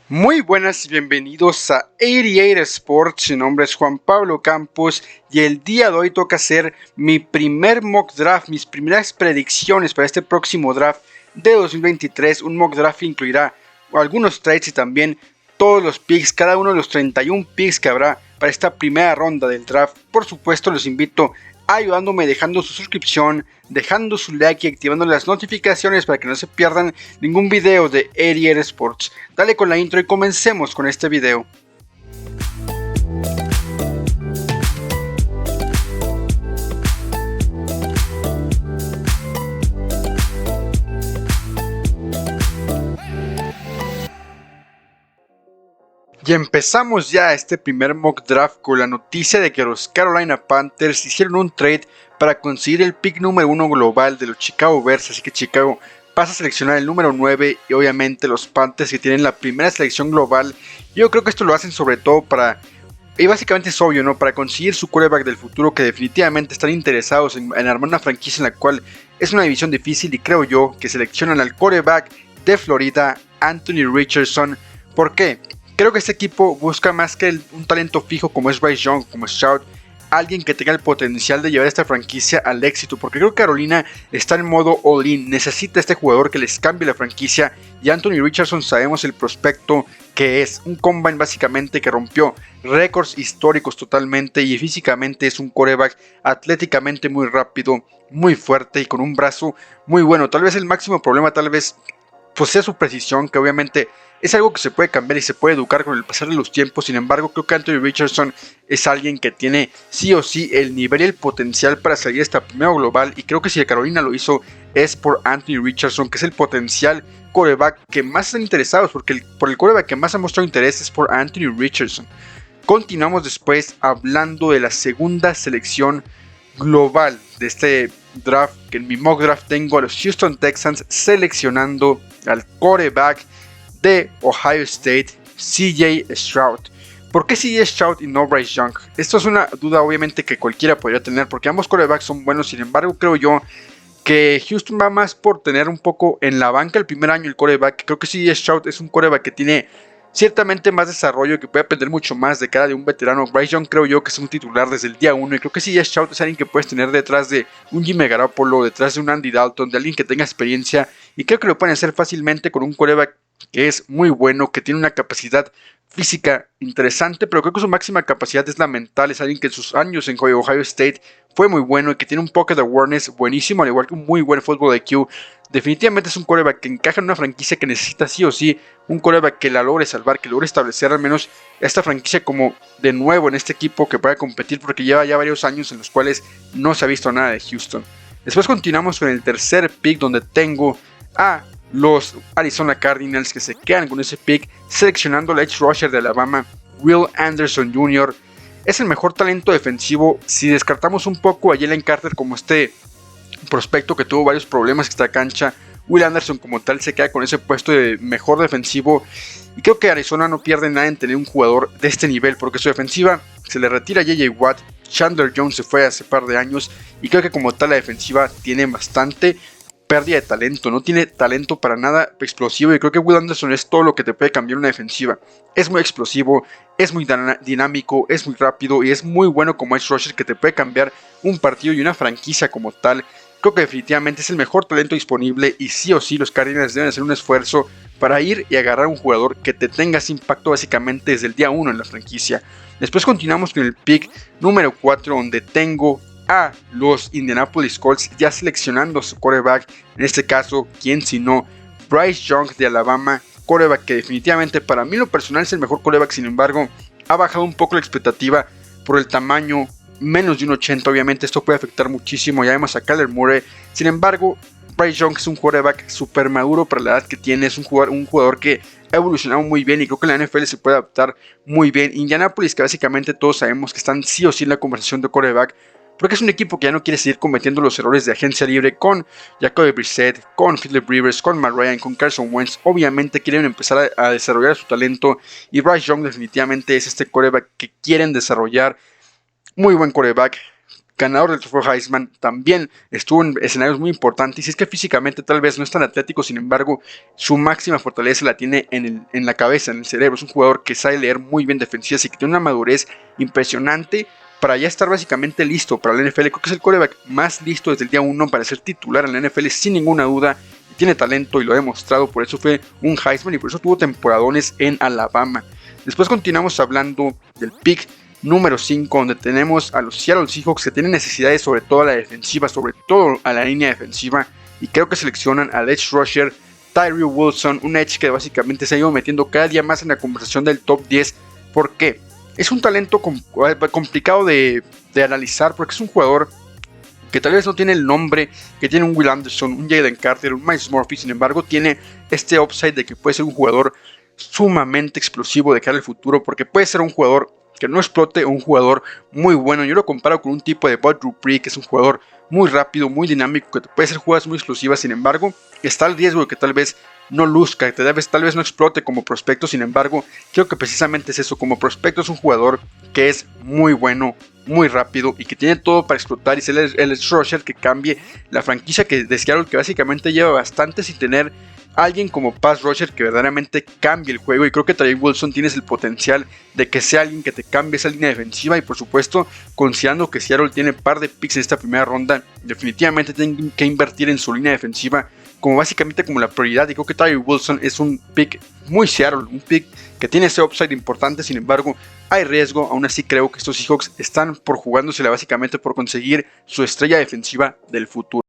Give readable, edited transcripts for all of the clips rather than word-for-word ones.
Muy buenas y bienvenidos a 88 Sports. Mi nombre es Juan Pablo Campos y el día de hoy toca hacer mi primer mock draft, mis primeras predicciones para este próximo draft de 2023. Un mock draft que incluirá algunos trades y también todos los picks, cada uno de los 31 picks que habrá para esta primera ronda del draft. Por supuesto, los invito ayudándome dejando su suscripción, dejando su like y activando las notificaciones para que no se pierdan ningún video de 88 Sports. Dale con la intro y comencemos con este video. Y empezamos ya este primer mock draft con la noticia de que los Carolina Panthers hicieron un trade para conseguir el pick número 1 global de los Chicago Bears, así que Chicago pasa a seleccionar el número 9 y obviamente los Panthers que tienen la primera selección global. Yo creo que esto lo hacen sobre todo para, y básicamente es obvio, ¿no? Para conseguir su quarterback del futuro, que definitivamente están interesados en armar una franquicia en la cual es una división difícil, y creo yo que seleccionan al quarterback de Florida, Anthony Richardson. ¿Por qué? Creo que este equipo busca más que un talento fijo como es Bryce Young, como es Stroud, alguien que tenga el potencial de llevar esta franquicia al éxito, porque creo que Carolina está en modo all-in, necesita este jugador que les cambie la franquicia, y Anthony Richardson sabemos el prospecto que es, un combine básicamente que rompió récords históricos totalmente, y físicamente es un quarterback atléticamente muy rápido, muy fuerte y con un brazo muy bueno. Tal vez el máximo problema pues sea su precisión, que obviamente es algo que se puede cambiar y se puede educar con el pasar de los tiempos. Sin embargo, creo que Anthony Richardson es alguien que tiene sí o sí el nivel y el potencial para salir esta primero global, y creo que si Carolina lo hizo es por Anthony Richardson, que es el potencial quarterback que más están interesados, porque por el quarterback que más ha mostrado interés es por Anthony Richardson. Continuamos después hablando de la segunda selección global de este draft, que en mi mock draft tengo a los Houston Texans seleccionando al quarterback de Ohio State, CJ Stroud. ¿Por qué CJ Stroud y no Bryce Young? Esto es una duda obviamente que cualquiera podría tener, porque ambos quarterbacks son buenos. Sin embargo, creo yo que Houston va más por tener un poco en la banca el primer año el quarterback. Creo que CJ Stroud es un quarterback que tiene ciertamente más desarrollo, que puede aprender mucho más de cara de un veterano. Bryce Young creo yo que es un titular desde el día 1, y creo que CJ Stroud es alguien que puedes tener detrás de un Jimmy Garoppolo, detrás de un Andy Dalton, de alguien que tenga experiencia, y creo que lo pueden hacer fácilmente con un quarterback que es muy bueno, que tiene una capacidad física interesante, pero creo que su máxima capacidad es la mental. Es alguien que en sus años en Ohio State fue muy bueno y que tiene un pocket awareness buenísimo, al igual que un muy buen fútbol IQ. Definitivamente es un quarterback que encaja en una franquicia que necesita sí o sí un quarterback que la logre salvar, que logre establecer al menos esta franquicia como de nuevo en este equipo, que pueda competir, porque lleva ya varios años en los cuales no se ha visto nada de Houston. Después continuamos con el tercer pick, donde tengo a los Arizona Cardinals, que se quedan con ese pick seleccionando al edge rusher de Alabama, Will Anderson Jr. Es el mejor talento defensivo si descartamos un poco a Jalen Carter como este prospecto que tuvo varios problemas extra cancha. Will Anderson como tal se queda con ese puesto de mejor defensivo, y creo que Arizona no pierde nada en tener un jugador de este nivel, porque su defensiva se le retira a JJ Watt, Chandler Jones se fue hace par de años, y creo que como tal la defensiva tiene bastante pérdida de talento, no tiene talento para nada explosivo, y creo que Will Anderson es todo lo que te puede cambiar una defensiva. Es muy explosivo, es muy dinámico, es muy rápido y es muy bueno como edge rusher, que te puede cambiar un partido y una franquicia como tal. Creo que definitivamente es el mejor talento disponible, y sí o sí los Cardinals deben hacer un esfuerzo para ir y agarrar un jugador que te tenga ese impacto básicamente desde el día 1 en la franquicia. Después continuamos con el pick número 4, donde tengo a los Indianapolis Colts ya seleccionando su quarterback, en este caso, ¿quién sino Bryce Young de Alabama? Quarterback que definitivamente para mí lo personal es el mejor quarterback. Sin embargo, ha bajado un poco la expectativa por el tamaño, menos de un 80, obviamente esto puede afectar muchísimo. Ya vemos a Kyler Murray. Sin embargo, Bryce Young es un quarterback super maduro para la edad que tiene, es un jugador que ha evolucionado muy bien, y creo que la NFL se puede adaptar muy bien. Indianapolis, que básicamente todos sabemos que están sí o sí en la conversación de quarterback, porque es un equipo que ya no quiere seguir cometiendo los errores de agencia libre con Jacoby Brissett, con Philip Rivers, con Matt Ryan, con Carson Wentz. Obviamente quieren empezar a desarrollar su talento, y Bryce Young definitivamente es este quarterback que quieren desarrollar. Muy buen quarterback, ganador del trofeo Heisman, también estuvo en escenarios muy importantes, y es que físicamente tal vez no es tan atlético, sin embargo, su máxima fortaleza la tiene en la cabeza, en el cerebro. Es un jugador que sabe leer muy bien defensivas y que tiene una madurez impresionante para ya estar básicamente listo para la NFL. Creo que es el quarterback más listo desde el día 1 para ser titular en la NFL sin ninguna duda. Tiene talento y lo ha demostrado, por eso fue un Heisman y por eso tuvo temporadones en Alabama. Después continuamos hablando del pick número 5, donde tenemos a los Seattle Seahawks, que tienen necesidades sobre todo a la defensiva, sobre todo a la línea defensiva, y creo que seleccionan al edge rusher Tyree Wilson, un edge que básicamente se ha ido metiendo cada día más en la conversación del top 10. ¿Por qué? Es un talento complicado de analizar, porque es un jugador que tal vez no tiene el nombre que tiene un Will Anderson, un Jalen Carter, un Myles Murphy. Sin embargo, tiene este upside de que puede ser un jugador sumamente explosivo de cara al futuro, porque puede ser un jugador que no explote o un jugador muy bueno. Yo lo comparo con un tipo de Bud Dupree, que es un jugador muy rápido, muy dinámico, que puede hacer jugadas muy explosivas. Sin embargo, está el riesgo de que tal vez no luzca, que tal vez no explote como prospecto. Sin embargo, creo que precisamente es eso. Como prospecto es un jugador que es muy bueno, muy rápido y que tiene todo para explotar y ser el rusher que cambie la franquicia de Seattle, que básicamente lleva bastante sin tener alguien como pass rusher que verdaderamente cambie el juego. Y creo que Tyree Wilson tienes el potencial de que sea alguien que te cambie esa línea defensiva. Y por supuesto, considerando que Seattle tiene par de picks en esta primera ronda, definitivamente tienen que invertir en su línea defensiva como básicamente como la prioridad. Y creo que Tyree Wilson es un pick muy Seattle, un pick que tiene ese upside importante. Sin embargo, hay riesgo. Aún así creo que estos Seahawks están por jugándosela básicamente por conseguir su estrella defensiva del futuro.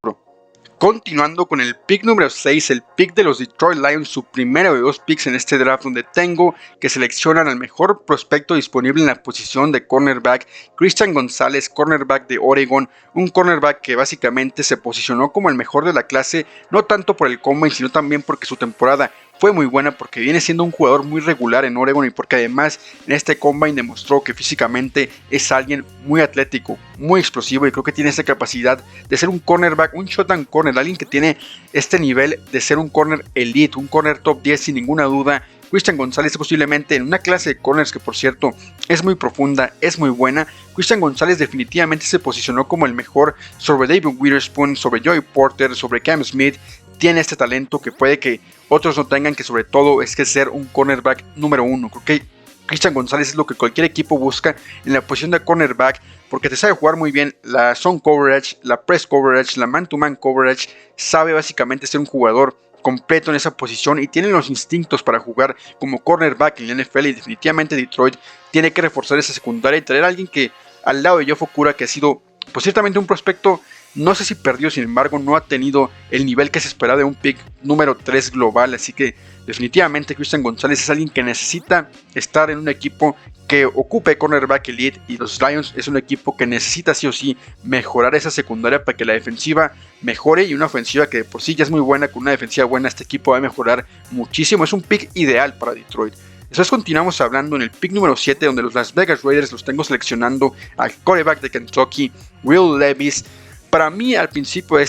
Continuando con el pick número 6, el pick de los Detroit Lions, su primero de 2 picks en este draft, donde tengo que seleccionan al mejor prospecto disponible en la posición de cornerback, Christian González, cornerback de Oregon, un cornerback que básicamente se posicionó como el mejor de la clase, no tanto por el combine, sino también porque su temporada fue muy buena, porque viene siendo un jugador muy regular en Oregon y porque además en este combine demostró que físicamente es alguien muy atlético, muy explosivo, y creo que tiene esa capacidad de ser un cornerback, un shotgun corner, alguien que tiene este nivel de ser un corner elite, un corner top 10 sin ninguna duda. Christian González posiblemente en una clase de corners que por cierto es muy profunda, es muy buena. Christian González definitivamente se posicionó como el mejor sobre David Witherspoon, sobre Joey Porter, sobre Cam Smith. Tiene este talento que puede que otros no tengan, que sobre todo es que ser un cornerback número 1. Creo que Christian González es lo que cualquier equipo busca en la posición de cornerback, porque te sabe jugar muy bien la zone coverage, la press coverage, la man-to-man coverage. Sabe básicamente ser un jugador completo en esa posición y tiene los instintos para jugar como cornerback en la NFL. Y definitivamente Detroit tiene que reforzar esa secundaria y traer a alguien que, al lado de Jeff Okudah, que ha sido pues ciertamente un prospecto, no sé si perdió, sin embargo no ha tenido el nivel que se esperaba de un pick número 3 global. Así que definitivamente Christian González es alguien que necesita estar en un equipo que ocupe cornerback elite, y los Lions es un equipo que necesita sí o sí mejorar esa secundaria para que la defensiva mejore, y una ofensiva que de por sí ya es muy buena. Con una defensiva buena este equipo va a mejorar muchísimo. Es un pick ideal para Detroit. Después continuamos hablando en el pick número 7, donde los Las Vegas Raiders los tengo seleccionando al quarterback de Kentucky, Will Levis. Para mí, al principio de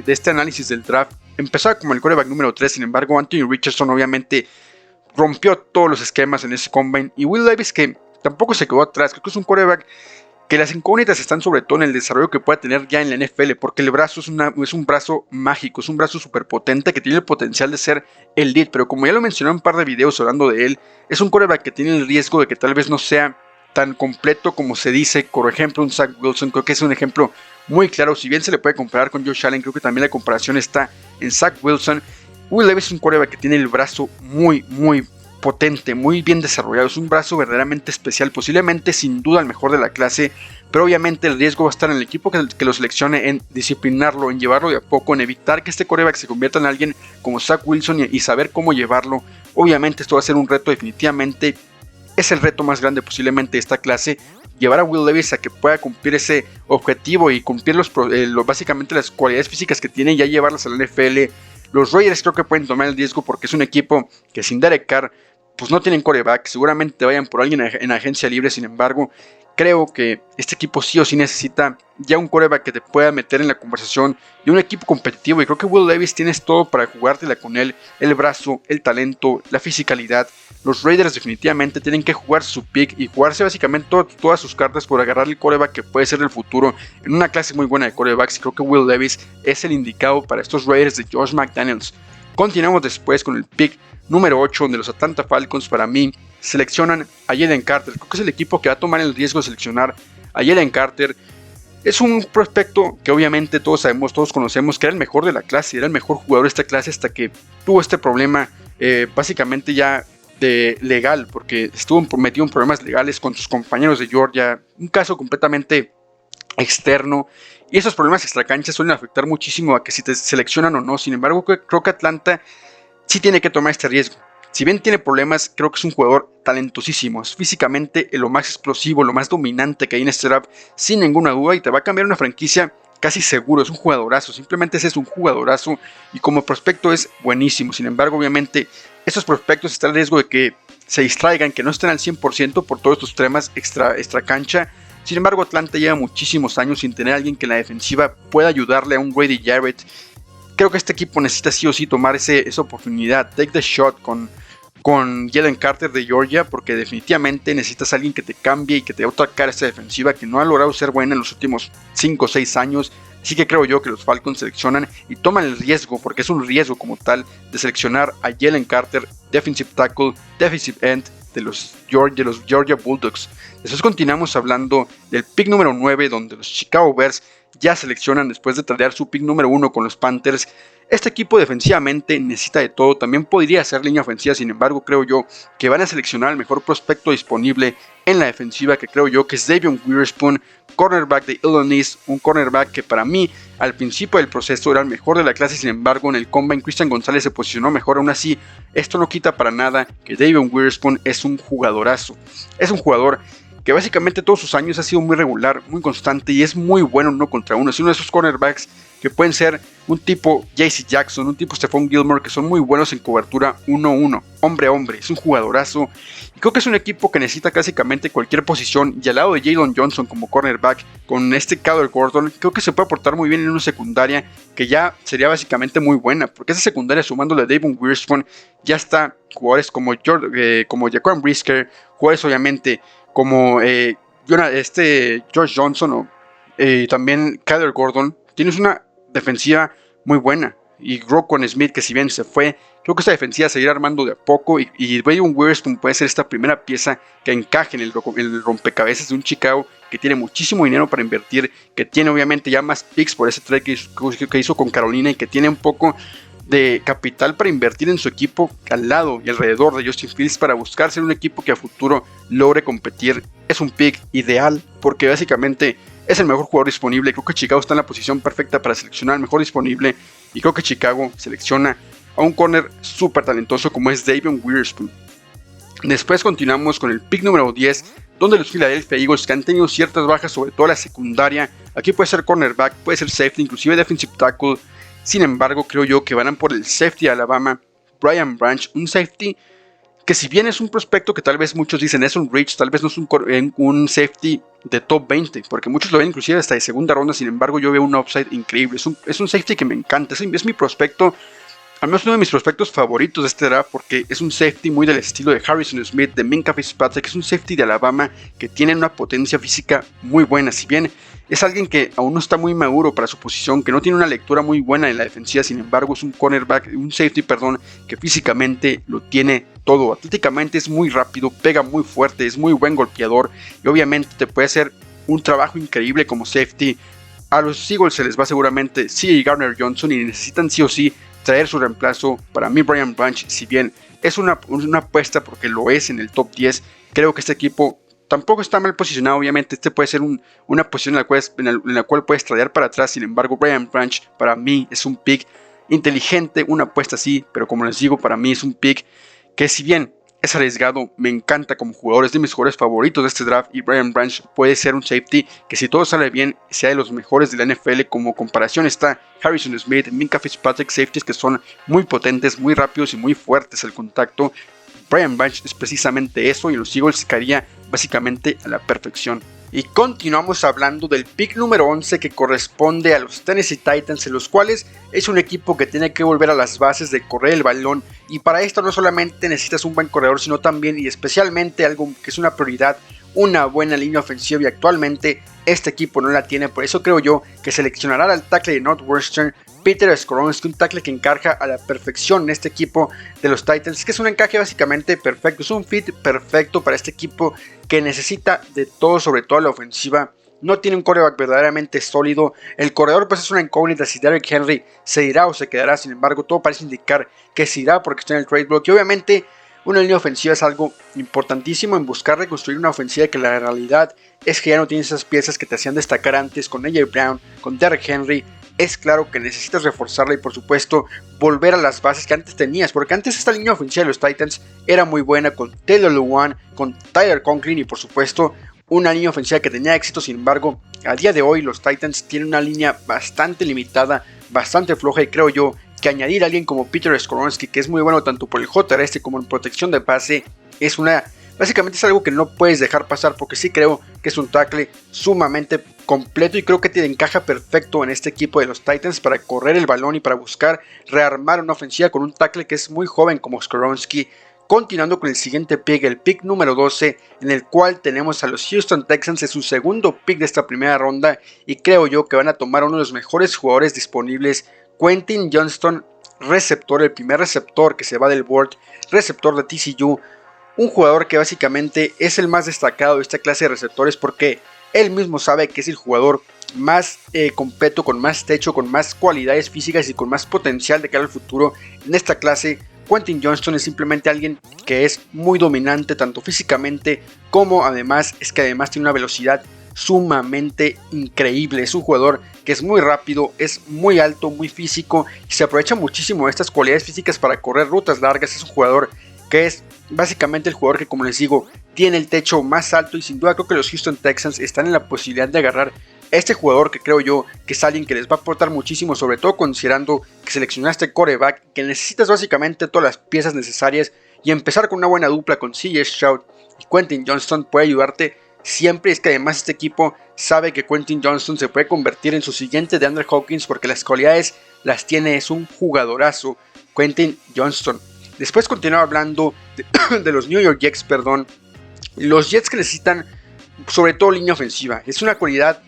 este análisis del draft, empezaba como el quarterback número 3, sin embargo, Anthony Richardson obviamente rompió todos los esquemas en ese combine, y Will Levis, que tampoco se quedó atrás. Creo que es un quarterback que las incógnitas están sobre todo en el desarrollo que pueda tener ya en la NFL, porque el brazo es un brazo mágico, es un brazo súper potente que tiene el potencial de ser elite, pero como ya lo mencioné en un par de videos hablando de él, es un quarterback que tiene el riesgo de que tal vez no sea tan completo como se dice. Por ejemplo, un Zach Wilson, creo que es un ejemplo muy claro. Si bien se le puede comparar con Josh Allen, creo que también la comparación está en Zach Wilson. Will Levis es un quarterback que tiene el brazo muy potente, muy bien desarrollado. Es un brazo verdaderamente especial, posiblemente sin duda el mejor de la clase, pero obviamente el riesgo va a estar en el equipo que lo seleccione, en disciplinarlo, en llevarlo de a poco, en evitar que este quarterback se convierta en alguien como Zach Wilson y saber cómo llevarlo. Obviamente esto va a ser un reto, definitivamente es el reto más grande posiblemente de esta clase, llevar a Will Levis a que pueda cumplir ese objetivo y cumplir básicamente las cualidades físicas que tiene, y ya llevarlas a la NFL. Los Raiders creo que pueden tomar el riesgo porque es un equipo que sin Derek Carr pues no tienen quarterback, seguramente vayan por alguien en agencia libre. Sin embargo, creo que este equipo sí o sí necesita ya un quarterback que te pueda meter en la conversación de un equipo competitivo, y creo que Will Levis tienes todo para jugártela con él, el brazo, el talento, la fisicalidad. Los Raiders definitivamente tienen que jugar su pick y jugarse básicamente todas sus cartas por agarrar el quarterback que puede ser el futuro en una clase muy buena de quarterbacks, y creo que Will Levis es el indicado para estos Raiders de Josh McDaniels. Continuamos después con el pick número 8, donde los Atlanta Falcons para mí seleccionan a Jalen Carter. Creo que es el equipo que va a tomar el riesgo de seleccionar a Jalen Carter. Es un prospecto que obviamente todos sabemos, todos conocemos que era el mejor de la clase, era el mejor jugador de esta clase hasta que tuvo este problema básicamente ya de legal, porque estuvo metido en problemas legales con sus compañeros de Georgia, un caso completamente externo, y esos problemas extracancha suelen afectar muchísimo a que si te seleccionan o no. Sin embargo, creo que Atlanta sí tiene que tomar este riesgo. Si bien tiene problemas, creo que es un jugador talentosísimo, es físicamente lo más explosivo, lo más dominante que hay en este draft, sin ninguna duda, y te va a cambiar una franquicia casi seguro. Es un jugadorazo, simplemente ese es un jugadorazo, y como prospecto es buenísimo. Sin embargo, obviamente, estos prospectos están al riesgo de que se distraigan, que no estén al 100% por todos estos temas extra cancha. Sin embargo, Atlanta lleva muchísimos años sin tener a alguien que en la defensiva pueda ayudarle a un Grady Jarrett. Creo que este equipo necesita sí o sí tomar esa oportunidad, take the shot con Jalen Carter de Georgia, porque definitivamente necesitas a alguien que te cambie y que te dé otra cara a esta defensiva que no ha logrado ser buena en los últimos 5 o 6 años. Así que creo yo que los Falcons seleccionan y toman el riesgo, porque es un riesgo como tal, de seleccionar a Jalen Carter, defensive tackle, defensive end de los Georgia Bulldogs. Después continuamos hablando del pick número 9, donde los Chicago Bears ya seleccionan después de tradear su pick número 1 con los Panthers. Este equipo defensivamente necesita de todo, también podría ser línea ofensiva. Sin embargo, creo yo que van a seleccionar el mejor prospecto disponible en la defensiva, que creo yo que es Davion Witherspoon, cornerback de Illinois, un cornerback que para mí al principio del proceso era el mejor de la clase. Sin embargo, en el combine Christian González se posicionó mejor. Aún así, esto no quita para nada que Davion Witherspoon es un jugadorazo, es un jugador que básicamente todos sus años ha sido muy regular, muy constante, y es muy bueno uno contra uno. Es uno de esos cornerbacks que pueden ser un tipo JC Jackson, un tipo Stephon Gilmore, que son muy buenos en cobertura 1-1, hombre a hombre. Es un jugadorazo, y creo que es un equipo que necesita básicamente cualquier posición, y al lado de Jalen Johnson como cornerback, con este Kyler Gordon, creo que se puede aportar muy bien en una secundaria que ya sería básicamente muy buena, porque esa secundaria, sumándole a Davion Witherspoon, ya está jugadores como Jaquan Brisker, jugadores obviamente como George Johnson o también Kyler Gordon. Tienes una defensiva muy buena, y Roquan Smith, que si bien se fue, creo que esta defensiva se irá armando de a poco, y Davion Witherspoon puede ser esta primera pieza que encaje en el rompecabezas de un Chicago que tiene muchísimo dinero para invertir, que tiene obviamente ya más picks por ese trade que hizo con Carolina, y que tiene un poco de capital para invertir en su equipo al lado y alrededor de Justin Fields, para buscar ser un equipo que a futuro logre competir. Es un pick ideal porque básicamente es el mejor jugador disponible. Creo que Chicago está en la posición perfecta para seleccionar al mejor disponible, y creo que Chicago selecciona a un corner súper talentoso como es Davion Witherspoon. Después continuamos con el pick número 10, donde los Philadelphia Eagles, que han tenido ciertas bajas, sobre todo la secundaria, aquí puede ser cornerback, puede ser safety, inclusive defensive tackle. Sin embargo, creo yo que van por el safety de Alabama, Brian Branch, un safety que si bien es un prospecto que tal vez muchos dicen es un reach, tal vez no es un safety de top 20, porque muchos lo ven inclusive hasta de segunda ronda. Sin embargo, yo veo un upside increíble, es un safety que me encanta, es mi prospecto, al menos uno de mis prospectos favoritos de este draft, porque es un safety muy del estilo de Harrison Smith, de Minkah Fitzpatrick. Es un safety de Alabama que tiene una potencia física muy buena. Si bien es alguien que aún no está muy maduro para su posición, que no tiene una lectura muy buena en la defensiva, sin embargo es un safety, que físicamente lo tiene todo. Atléticamente es muy rápido, pega muy fuerte, es muy buen golpeador, y obviamente te puede hacer un trabajo increíble como safety. A los Eagles se les va seguramente C.J. Gardner Johnson, y necesitan sí o sí traer su reemplazo. Para mí Brian Branch, si bien es una apuesta porque lo es en el top 10, creo que este equipo tampoco está mal posicionado. Obviamente este puede ser una posición en la cual puedes tradear para atrás. Sin embargo, Brian Branch para mí es un pick inteligente, una apuesta sí, pero como les digo, para mí es un pick que si bien es arriesgado, me encanta como jugador, es de mis jugadores favoritos de este draft, y Brian Branch puede ser un safety que si todo sale bien sea de los mejores de la NFL. Como comparación está Harrison Smith, Minkah Fitzpatrick, safeties que son muy potentes, muy rápidos y muy fuertes al contacto. Brian Branch es precisamente eso y los Eagles caería básicamente a la perfección. Y continuamos hablando del pick número 11 que corresponde a los Tennessee Titans, en los cuales es un equipo que tiene que volver a las bases de correr el balón, y para esto no solamente necesitas un buen corredor, sino también y especialmente algo que es una prioridad, una buena línea ofensiva, y actualmente este equipo no la tiene. Por eso creo yo que seleccionará al tackle de Northwestern, Peter Skoronski, un tackle que encaja a la perfección en este equipo de los Titans, que es un encaje básicamente perfecto, es un fit perfecto para este equipo que necesita de todo, sobre todo la ofensiva. No tiene un quarterback verdaderamente sólido, el corredor pues es una incógnita si Derrick Henry se irá o se quedará. Sin embargo, todo parece indicar que se irá porque está en el trade block, y obviamente una línea ofensiva es algo importantísimo en buscar reconstruir una ofensiva, que la realidad es que ya no tienes esas piezas que te hacían destacar antes con AJ Brown, con Derrick Henry. Es claro que necesitas reforzarla y por supuesto volver a las bases que antes tenías, porque antes esta línea ofensiva de los Titans era muy buena con Taylor Lewan, con Tyler Conklin y por supuesto una línea ofensiva que tenía éxito. Sin embargo, a día de hoy los Titans tienen una línea bastante limitada, bastante floja, y creo yo que añadir a alguien como Peter Skoronski, que es muy bueno tanto por el JRS como en protección de pase, básicamente es algo que no puedes dejar pasar, porque sí creo que es un tackle sumamente completo y creo que te encaja perfecto en este equipo de los Titans para correr el balón y para buscar rearmar una ofensiva con un tackle que es muy joven como Skoronski. Continuando con el siguiente pick, el pick número 12, en el cual tenemos a los Houston Texans, es su segundo pick de esta primera ronda, y creo yo que van a tomar uno de los mejores jugadores disponibles, Quentin Johnston, receptor, el primer receptor que se va del board, receptor de TCU, un jugador que básicamente es el más destacado de esta clase de receptores, porque él mismo sabe que es el jugador más completo, con más techo, con más cualidades físicas y con más potencial de cara al futuro en esta clase. Quentin Johnston es simplemente alguien que es muy dominante tanto físicamente como además tiene una velocidad sumamente increíble. Es un jugador que es muy rápido, es muy alto, muy físico y se aprovecha muchísimo de estas cualidades físicas para correr rutas largas. Es un jugador que es básicamente el jugador que, como les digo, tiene el techo más alto, y sin duda creo que los Houston Texans están en la posibilidad de agarrar este jugador, que creo yo que es alguien que les va a aportar muchísimo, sobre todo considerando que seleccionaste quarterback, que necesitas básicamente todas las piezas necesarias, y empezar con una buena dupla con CJ Stroud y Quentin Johnston puede ayudarte siempre. Es que además este equipo sabe que Quentin Johnston se puede convertir en su siguiente DeAndre Hopkins, porque las cualidades las tiene, es un jugadorazo Quentin Johnston. Después continúa hablando de los New York Jets, los Jets que necesitan sobre todo línea ofensiva. Es una cualidad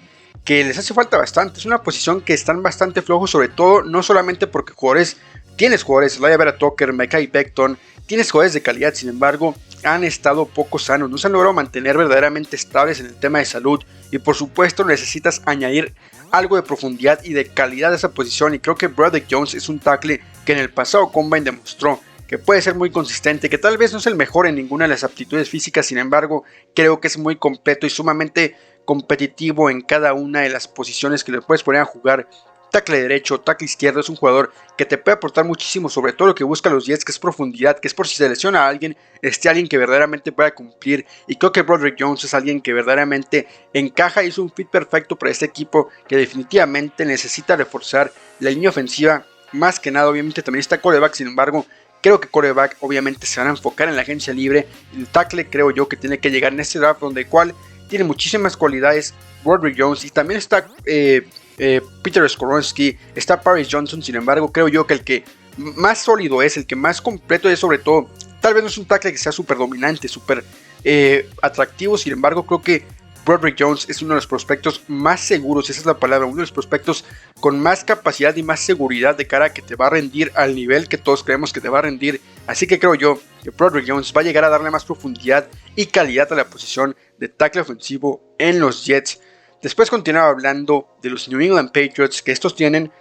que les hace falta bastante, es una posición que están bastante flojos, sobre todo no solamente porque tienes jugadores, Elijah Vera Tucker, Mekhi Becton, tienes jugadores de calidad, sin embargo han estado poco sanos, no se han logrado mantener verdaderamente estables en el tema de salud, y por supuesto necesitas añadir algo de profundidad y de calidad a esa posición, y creo que Broderick Jones es un tackle que en el pasado Combine demostró que puede ser muy consistente, que tal vez no es el mejor en ninguna de las aptitudes físicas, sin embargo creo que es muy completo y sumamente competitivo en cada una de las posiciones que le puedes poner a jugar. Tackle derecho, tackle izquierdo, es un jugador que te puede aportar muchísimo, sobre todo lo que buscan los Jets, que es profundidad, que es por si se lesiona a alguien, alguien que verdaderamente pueda cumplir, y creo que Broderick Jones es alguien que verdaderamente encaja y es un fit perfecto para este equipo que definitivamente necesita reforzar la línea ofensiva, más que nada. Obviamente también está quarterback, sin embargo creo que quarterback obviamente se van a enfocar en la agencia libre. El tackle creo yo que tiene que llegar en este draft, donde cual tiene muchísimas cualidades Broderick Jones, y también está Peter Skoronski, está Paris Johnson. Sin embargo creo yo que el que más sólido es, el que más completo es, sobre todo, tal vez no es un tackle que sea súper dominante, súper atractivo, sin embargo creo que Broderick Jones es uno de los prospectos más seguros, esa es la palabra, uno de los prospectos con más capacidad y más seguridad de cara a que te va a rendir al nivel que todos creemos que te va a rendir. Así que creo yo que Broderick Jones va a llegar a darle más profundidad y calidad a la posición de tackle ofensivo en los Jets. Después continuaba hablando de los New England Patriots, que estos tienen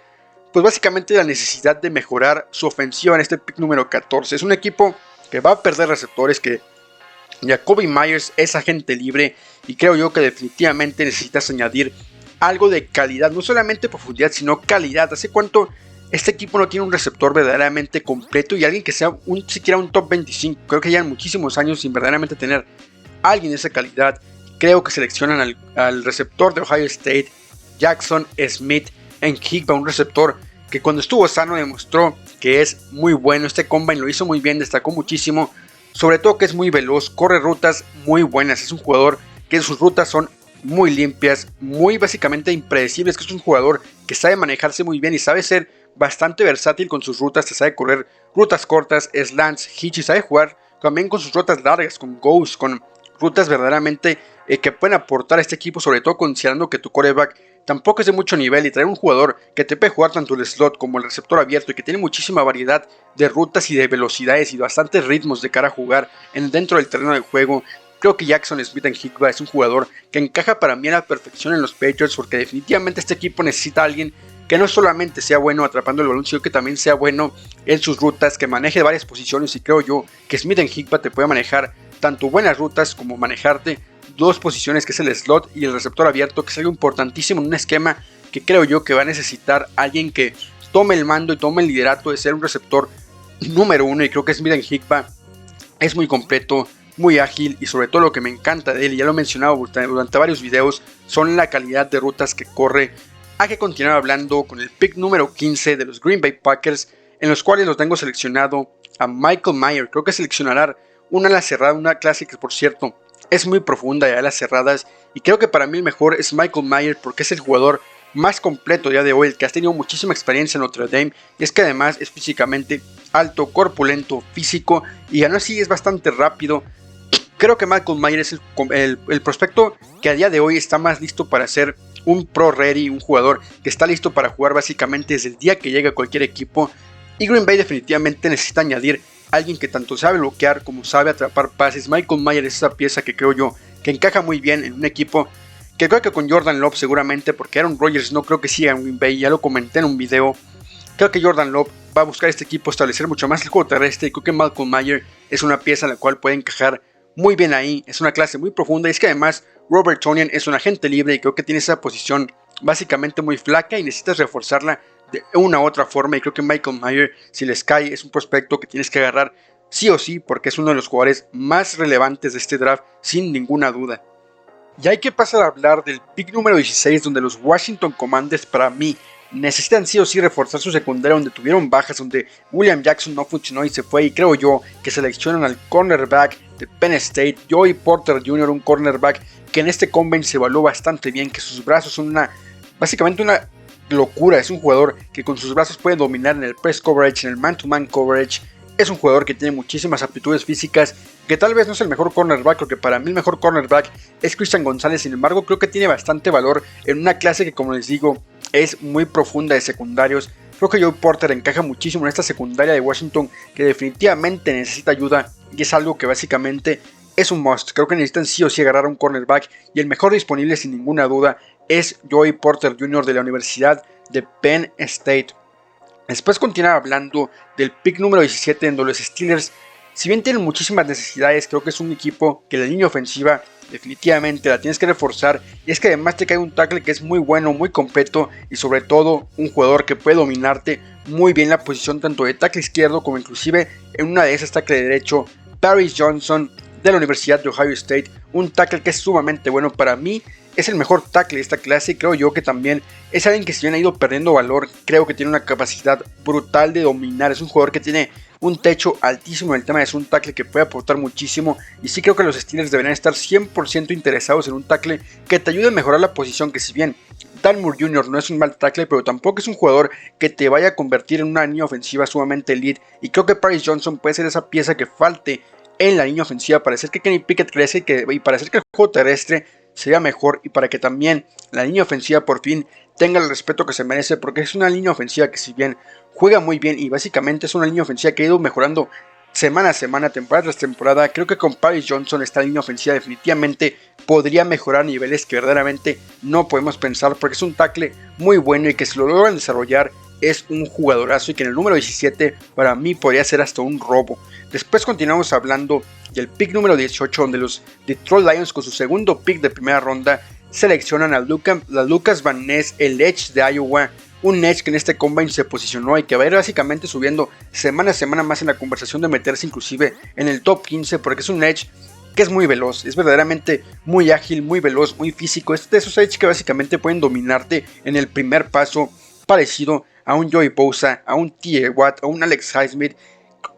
pues básicamente la necesidad de mejorar su ofensiva en este pick número 14. Es un equipo que va a perder receptores, que Jacoby Myers es agente libre, y creo yo que definitivamente necesitas añadir algo de calidad, no solamente profundidad sino calidad. ¿Hace cuánto este equipo no tiene un receptor verdaderamente completo y alguien que sea siquiera un top 25? Creo que llevan muchísimos años sin verdaderamente tener a alguien de esa calidad. Creo que seleccionan al receptor de Ohio State, Jackson Smith Njigba, un receptor que cuando estuvo sano demostró que es muy bueno. Este combine lo hizo muy bien, destacó muchísimo. sobre todo que es muy veloz, corre rutas muy buenas, es un jugador que sus rutas son muy limpias, muy básicamente impredecibles, que es un jugador que sabe manejarse muy bien y sabe ser bastante versátil con sus rutas, te sabe correr rutas cortas, slants, hitch y sabe jugar también con sus rutas largas, con goes, con rutas verdaderamente que pueden aportar a este equipo, sobre todo considerando que tu quarterback tampoco es de mucho nivel y traer un jugador que te puede jugar tanto el slot como el receptor abierto y que tiene muchísima variedad de rutas y de velocidades y bastantes ritmos de cara a jugar dentro del terreno de juego. Creo que Jackson Smith-Njigba es un jugador que encaja para mí a la perfección en los Patriots porque definitivamente este equipo necesita a alguien que no solamente sea bueno atrapando el balón, sino que también sea bueno en sus rutas, que maneje varias posiciones y creo yo que Smith-Njigba te puede manejar tanto buenas rutas como manejarte dos posiciones que es el slot y el receptor abierto, que es algo importantísimo en un esquema que creo yo que va a necesitar alguien que tome el mando y tome el liderato de ser un receptor número uno y creo que Smith-Njigba es muy completo, muy ágil y sobre todo lo que me encanta de él, y ya lo he mencionado durante varios videos, son la calidad de rutas que corre. Hay que continuar hablando con el pick número 15 de los Green Bay Packers, en los cuales los tengo seleccionado a Michael Mayer. Creo que seleccionará una ala cerrada, una clase que por cierto es muy profunda de alas cerradas y creo que para mí el mejor es Michael Mayer porque es el jugador más completo día de hoy, el que ha tenido muchísima experiencia en Notre Dame y es que además es físicamente alto, corpulento, físico y aún así es bastante rápido. Creo que Michael Mayer es el prospecto que a día de hoy está más listo para ser un pro ready, un jugador que está listo para jugar básicamente desde el día que llega a cualquier equipo. Y Green Bay definitivamente necesita añadir a alguien que tanto sabe bloquear como sabe atrapar pases. Michael Mayer es esa pieza que creo yo que encaja muy bien en un equipo que creo que con Jordan Love seguramente, porque Aaron Rodgers no creo que siga en Green Bay, ya lo comenté en un video. Creo que Jordan Love va a buscar este equipo establecer mucho más el juego terrestre y creo que Michael Mayer es una pieza en la cual puede encajar muy bien ahí, es una clase muy profunda y es que además Robert Tonyan es un agente libre y creo que tiene esa posición básicamente muy flaca y necesitas reforzarla de una u otra forma y creo que Michael Mayer, si les cae, es un prospecto que tienes que agarrar sí o sí porque es uno de los jugadores más relevantes de este draft sin ninguna duda. Y hay que pasar a hablar del pick número 16 donde los Washington Commanders para mí necesitan sí o sí reforzar su secundaria donde tuvieron bajas, donde William Jackson no funcionó y se fue y creo yo que seleccionan al cornerback de Penn State, Joey Porter Jr., un cornerback que en este combine se evaluó bastante bien, que sus brazos son básicamente una locura, es un jugador que con sus brazos puede dominar en el press coverage, en el man-to-man coverage, es un jugador que tiene muchísimas aptitudes físicas, que tal vez no es el mejor cornerback, porque para mí el mejor cornerback es Christian González, sin embargo creo que tiene bastante valor en una clase que como les digo es muy profunda de secundarios. Creo que Joey Porter encaja muchísimo en esta secundaria de Washington que definitivamente necesita ayuda y es algo que básicamente es un must. Creo que necesitan sí o sí agarrar a un cornerback y el mejor disponible sin ninguna duda es Joey Porter Jr. de la Universidad de Penn State. Después continuar hablando del pick número 17 en donde los Steelers, si bien tienen muchísimas necesidades, creo que es un equipo que la línea ofensiva definitivamente la tienes que reforzar y es que además te cae un tackle que es muy bueno, muy completo y sobre todo un jugador que puede dominarte muy bien la posición tanto de tackle izquierdo como inclusive en una de esas tackle derecho. Paris Johnson de la Universidad de Ohio State, un tackle que es sumamente bueno para mí. Es el mejor tackle de esta clase y creo yo que también es alguien que si bien ha ido perdiendo valor, creo que tiene una capacidad brutal de dominar. Es un jugador que tiene un techo altísimo en el tema de ser un tackle que puede aportar muchísimo. Y sí creo que los Steelers deberían estar 100% interesados en un tackle que te ayude a mejorar la posición. Que si bien Dan Moore Jr. no es un mal tackle, pero tampoco es un jugador que te vaya a convertir en una línea ofensiva sumamente elite. Y creo que Paris Johnson puede ser esa pieza que falte en la línea ofensiva para hacer que Kenny Pickett crezca y para hacer que el juego terrestre sería mejor y para que también la línea ofensiva por fin tenga el respeto que se merece, porque es una línea ofensiva que si bien juega muy bien y básicamente es una línea ofensiva que ha ido mejorando semana a semana, temporada tras temporada, creo que con Paris Johnson esta línea ofensiva definitivamente podría mejorar niveles que verdaderamente no podemos pensar, porque es un tackle muy bueno y que si lo logran desarrollar es un jugadorazo y que en el número 17 para mí podría ser hasta un robo. Después continuamos hablando del pick número 18 donde los Detroit Lions con su segundo pick de primera ronda seleccionan a Lucas Van Ness, el Edge de Iowa, un Edge que en este combine se posicionó y que va a ir básicamente subiendo semana a semana más en la conversación de meterse inclusive en el top 15 porque es un Edge que es muy veloz, es verdaderamente muy ágil, muy veloz, muy físico, es de esos Edge que básicamente pueden dominarte en el primer paso, parecido a un Joey Bosa, a un T.A. Watt, a un Alex Highsmith.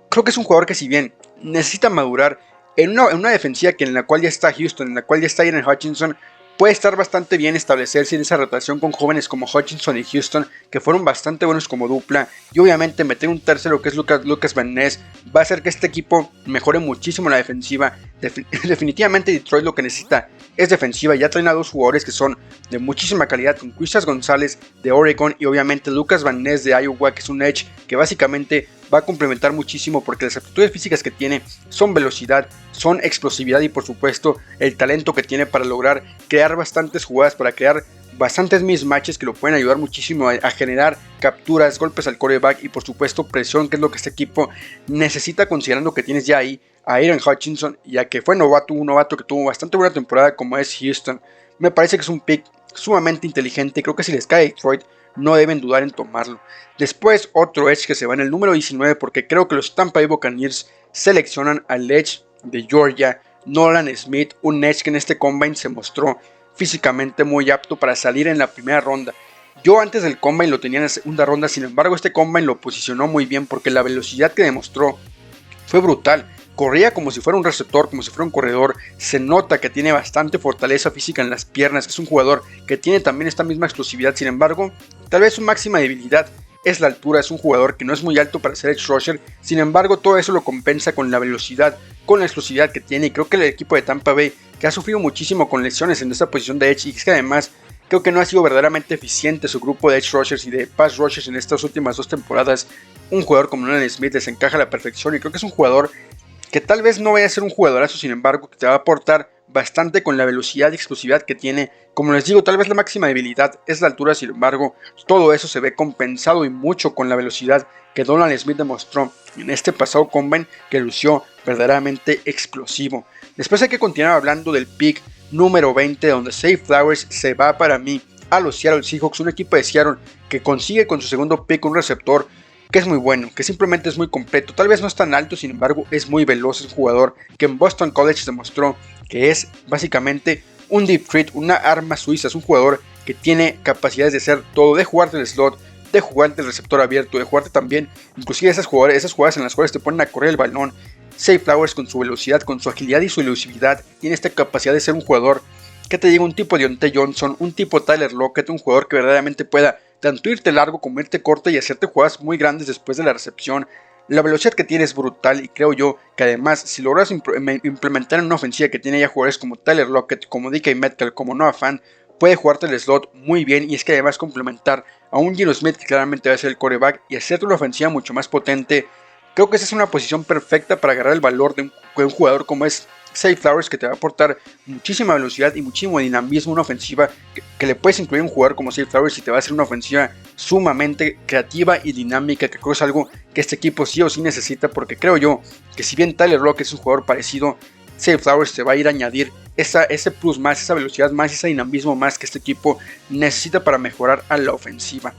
Creo que es un jugador que si bien necesita madurar en una defensiva en la cual ya está Houston, en la cual ya está Aiden Hutchinson. Puede estar bastante bien establecerse en esa rotación con jóvenes como Hutchinson y Houston, que fueron bastante buenos como dupla, y obviamente meter un tercero que es Lucas Van Ness va a hacer que este equipo mejore muchísimo la defensiva. Definitivamente Detroit lo que necesita es defensiva. Ya traen a dos jugadores que son de muchísima calidad, con Quizas González de Oregon y obviamente Lucas Van Ness de Iowa, que es un edge que básicamente va a complementar muchísimo porque las aptitudes físicas que tiene son velocidad, son explosividad y por supuesto el talento que tiene para lograr crear bastantes jugadas, para crear bastantes mismatches que lo pueden ayudar muchísimo a generar capturas, golpes al quarterback y por supuesto presión, que es lo que este equipo necesita, considerando que tienes ya ahí a Aiden Hutchinson, ya que fue un novato que tuvo bastante buena temporada como es Houston. Me parece que es un pick sumamente inteligente. Creo que si les cae Detroit no deben dudar en tomarlo. Después otro edge que se va en el número 19 porque creo que los Tampa Bay Buccaneers seleccionan al edge de Georgia, Nolan Smith, un edge que en este combine se mostró físicamente muy apto para salir en la primera ronda. Yo antes del combine lo tenía en la segunda ronda, sin embargo este combine lo posicionó muy bien porque la velocidad que demostró fue brutal. Corría como si fuera un receptor, como si fuera un corredor. Se nota que tiene bastante fortaleza física en las piernas, que es un jugador que tiene también esta misma explosividad. Sin embargo, tal vez su máxima debilidad es la altura. Es un jugador que no es muy alto para ser edge rusher. Sin embargo, todo eso lo compensa con la velocidad, con la explosividad que tiene. Y creo que el equipo de Tampa Bay, que ha sufrido muchísimo con lesiones en esta posición de edge, y es que además creo que no ha sido verdaderamente eficiente su grupo de edge rushers y de pass rushers en estas últimas 2 temporadas. Un jugador como Nolan Smith les encaja a la perfección y creo que es un jugador que tal vez no vaya a ser un jugadorazo, sin embargo, que te va a aportar bastante con la velocidad y explosividad que tiene. Como les digo, tal vez la máxima debilidad es la altura, sin embargo, todo eso se ve compensado y mucho con la velocidad que Nolan Smith demostró en este pasado combine, que lució verdaderamente explosivo. Después hay que continuar hablando del pick número 20, donde Zay Flowers se va para mí a los Seattle Seahawks, un equipo de Seattle que consigue con su segundo pick un receptor que es muy bueno, que simplemente es muy completo. Tal vez no es tan alto, sin embargo es muy veloz. Es un jugador que en Boston College demostró que es básicamente un deep threat, una arma suiza. Es un jugador que tiene capacidades de hacer todo, de jugarte el slot, de jugarte el receptor abierto, de jugarte también inclusive esas jugadas en las cuales te ponen a correr el balón. Zay Flowers, con su velocidad, con su agilidad y su elusividad, tiene esta capacidad de ser un jugador que te diga, un tipo de Deontay Johnson, un tipo Tyler Lockett, un jugador que verdaderamente pueda tanto irte largo como irte corto y hacerte jugadas muy grandes después de la recepción. La velocidad que tiene es brutal y creo yo que además si logras implementar en una ofensiva que tiene ya jugadores como Tyler Lockett, como DK Metcalf, como Noah Fant, puede jugarte el slot muy bien y es que además complementar a un Geno Smith que claramente va a ser el quarterback y hacerte una ofensiva mucho más potente. Creo que esa es una posición perfecta para agarrar el valor de un jugador como es Zay Flowers, que te va a aportar muchísima velocidad y muchísimo dinamismo, una ofensiva que le puedes incluir un jugador como Zay Flowers y te va a hacer una ofensiva sumamente creativa y dinámica, que creo es algo que este equipo sí o sí necesita, porque creo yo que si bien Tyler Lockett es un jugador parecido, Zay Flowers se va a ir a añadir ese plus más, esa velocidad más, ese dinamismo más que este equipo necesita para mejorar a la ofensiva.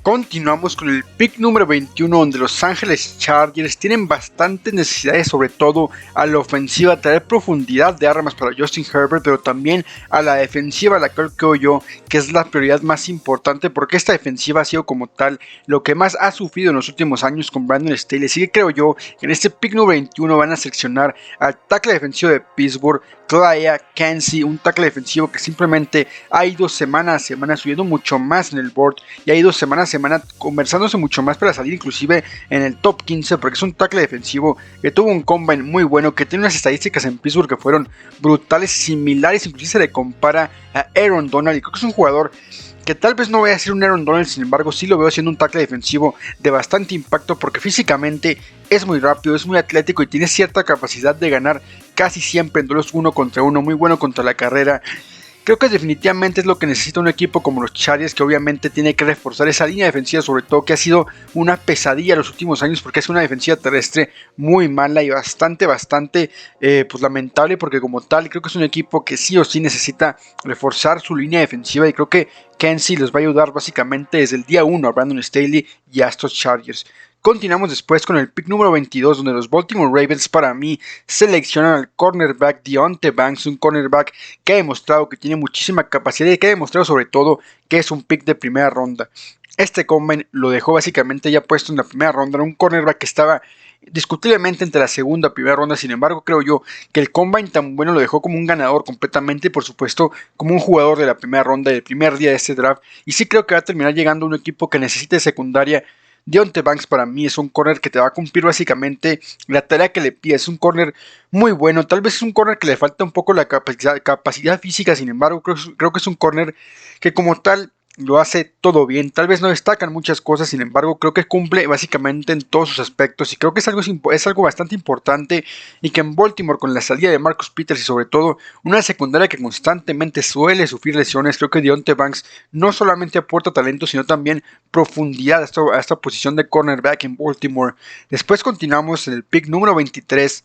Continuamos con el pick número 21, donde Los Ángeles Chargers tienen bastantes necesidades, sobre todo a la ofensiva, traer profundidad de armas para Justin Herbert, pero también a la defensiva, la cual creo yo que es la prioridad más importante, porque esta defensiva ha sido como tal lo que más ha sufrido en los últimos años con Brandon Staley. Así que creo yo que en este pick número 21 van a seleccionar al tackle defensivo de Pittsburgh, Clay Kenzie, un tackle defensivo que simplemente ha ido semana a semana subiendo mucho más en el board y ha ido semana a semana conversándose mucho más para salir inclusive en el top 15, porque es un tackle defensivo que tuvo un combine muy bueno, que tiene unas estadísticas en Pittsburgh que fueron brutales, similares, inclusive se le compara a Aaron Donald, y creo que es un jugador que tal vez no vaya a ser un Aaron Donald, sin embargo sí lo veo siendo un tackle defensivo de bastante impacto, porque físicamente es muy rápido, es muy atlético y tiene cierta capacidad de ganar casi siempre en duelos 1 contra 1, muy bueno contra la carrera. Creo que definitivamente es lo que necesita un equipo como los Chargers, que obviamente tiene que reforzar esa línea defensiva, sobre todo que ha sido una pesadilla los últimos años, porque es una defensiva terrestre muy mala y bastante pues lamentable, porque como tal creo que es un equipo que sí o sí necesita reforzar su línea defensiva, y creo que Kenzie les va a ayudar básicamente desde el día 1 a Brandon Staley y a estos Chargers. Continuamos después con el pick número 22, donde los Baltimore Ravens para mí seleccionan al cornerback Deonte Banks, un cornerback que ha demostrado que tiene muchísima capacidad y que ha demostrado sobre todo que es un pick de primera ronda. Este combine lo dejó básicamente ya puesto en la primera ronda, era un cornerback que estaba discutiblemente entre la segunda y primera ronda. Sin embargo, creo yo que el Combine tan bueno lo dejó como un ganador completamente, por supuesto, como un jugador de la primera ronda del primer día de este draft. Y sí creo que va a terminar llegando a un equipo que necesite secundaria. Deonte Banks para mí es un corner que te va a cumplir básicamente la tarea que le pide. Es un corner muy bueno. Tal vez es un corner que le falta un poco la capacidad física. Sin embargo, creo que es un corner que como tal lo hace todo bien. Tal vez no destacan muchas cosas, sin embargo, creo que cumple básicamente en todos sus aspectos. Y creo que es algo bastante importante. Y que en Baltimore, con la salida de Marcus Peters y sobre todo una secundaria que constantemente suele sufrir lesiones, creo que Deonte Banks no solamente aporta talento, sino también profundidad a esta posición de cornerback en Baltimore. Después continuamos en el pick número 23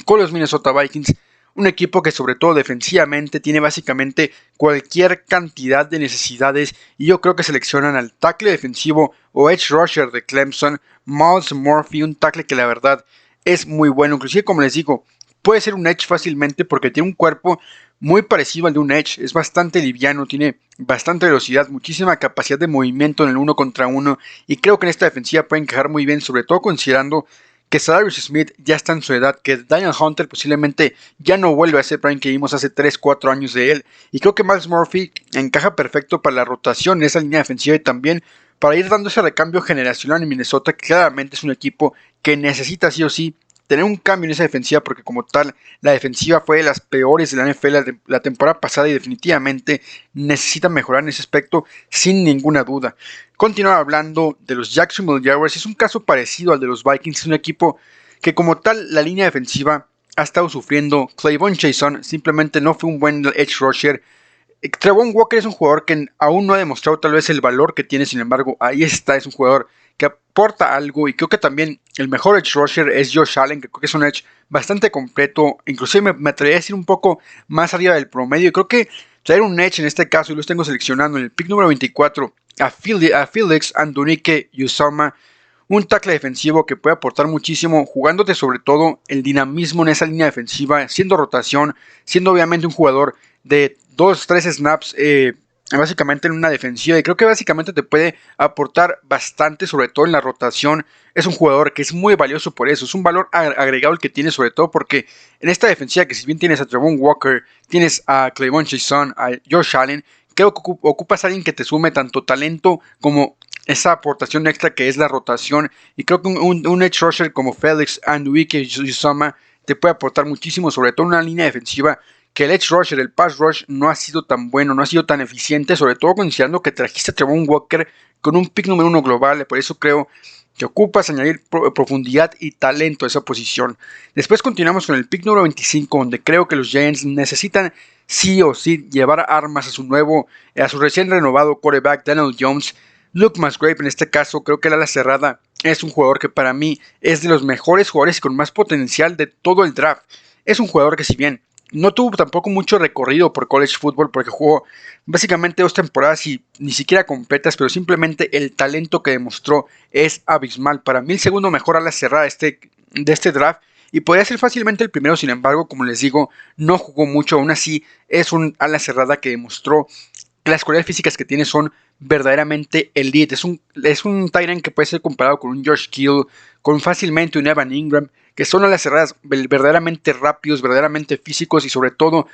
con los Minnesota Vikings. Un equipo que sobre todo defensivamente tiene básicamente cualquier cantidad de necesidades y yo creo que seleccionan al tackle defensivo o edge rusher de Clemson, Miles Murphy, un tackle que la verdad es muy bueno, inclusive como les digo, puede ser un edge fácilmente porque tiene un cuerpo muy parecido al de un edge, es bastante liviano, tiene bastante velocidad, muchísima capacidad de movimiento en el uno contra uno y creo que en esta defensiva puede encajar muy bien, sobre todo considerando que Cyrus Smith ya está en su edad, que Daniel Hunter posiblemente ya no vuelve a ese prime que vimos hace 3-4 años de él, y creo que Miles Murphy encaja perfecto para la rotación en esa línea defensiva y también para ir dando ese recambio generacional en Minnesota, que claramente es un equipo que necesita sí o sí tener un cambio en esa defensiva, porque como tal, la defensiva fue de las peores de la NFL la temporada pasada y definitivamente necesita mejorar en ese aspecto sin ninguna duda. Continuar hablando de los Jacksonville Jaguars, es un caso parecido al de los Vikings, es un equipo que como tal, la línea defensiva ha estado sufriendo. Clayvon Chason simplemente no fue un buen edge rusher. Travon Walker es un jugador que aún no ha demostrado tal vez el valor que tiene, sin embargo, ahí está, es un jugador que aporta algo y creo que también el mejor edge rusher es Josh Allen, que creo que es un edge bastante completo, inclusive me atrevería a decir un poco más arriba del promedio y creo que traer un edge en este caso, y los tengo seleccionando en el pick número 24 a Felix Andonique Usoma, un tackle defensivo que puede aportar muchísimo, jugándote sobre todo el dinamismo en esa línea defensiva, siendo rotación, siendo obviamente un jugador de 2-3 snaps básicamente en una defensiva y creo que básicamente te puede aportar bastante, sobre todo en la rotación. Es un jugador que es muy valioso por eso, es un valor agregado el que tiene, sobre todo porque en esta defensiva que si bien tienes a Travon Walker, tienes a Clayvon Chason, a Josh Allen, creo que ocupas a alguien que te sume tanto talento como esa aportación extra que es la rotación y creo que un edge rusher como Felix Anduike-Uzomah te puede aportar muchísimo, sobre todo en una línea defensiva que el edge rusher, el pass rush no ha sido tan bueno, no ha sido tan eficiente, sobre todo considerando que trajiste a Travon Walker con un pick número 1 global, por eso creo que ocupas añadir profundidad y talento a esa posición. Después continuamos con el pick número 25, donde creo que los Giants necesitan sí o sí llevar armas a su recién renovado quarterback Daniel Jones. Luke Musgrave en este caso, creo que el ala cerrada es un jugador que para mí es de los mejores jugadores y con más potencial de todo el draft. Es un jugador que si bien no tuvo tampoco mucho recorrido por college football porque jugó básicamente 2 temporadas y ni siquiera completas, pero simplemente el talento que demostró es abismal. Para mí el segundo mejor ala cerrada de este draft y podría ser fácilmente el primero, sin embargo, como les digo, no jugó mucho, aún así es un ala cerrada que demostró que las cualidades físicas que tiene son verdaderamente elite. Es un tight end que puede ser comparado con un George Kittle, con fácilmente un Evan Ingram, que son alas cerradas verdaderamente rápidos, verdaderamente físicos y sobre todo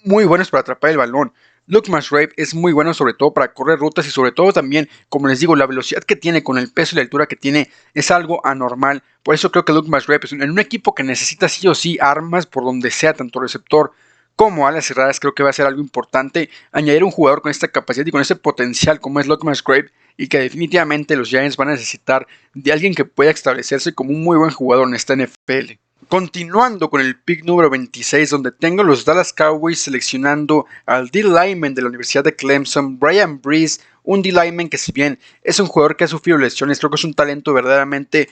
muy buenos para atrapar el balón. Luke Musgrave es muy bueno sobre todo para correr rutas y sobre todo también, como les digo, la velocidad que tiene con el peso y la altura que tiene es algo anormal. Por eso creo que Luke Musgrave es en un equipo que necesita sí o sí armas por donde sea, tanto receptor como alas cerradas, creo que va a ser algo importante añadir un jugador con esta capacidad y con ese potencial como es Luke Musgrave y que definitivamente los Giants van a necesitar de alguien que pueda establecerse como un muy buen jugador en esta NFL. Continuando con el pick número 26, donde tengo los Dallas Cowboys seleccionando al D-Lineman de la Universidad de Clemson, Brian Breeze, un D-Lineman que si bien es un jugador que ha sufrido lesiones, creo que es un talento verdaderamente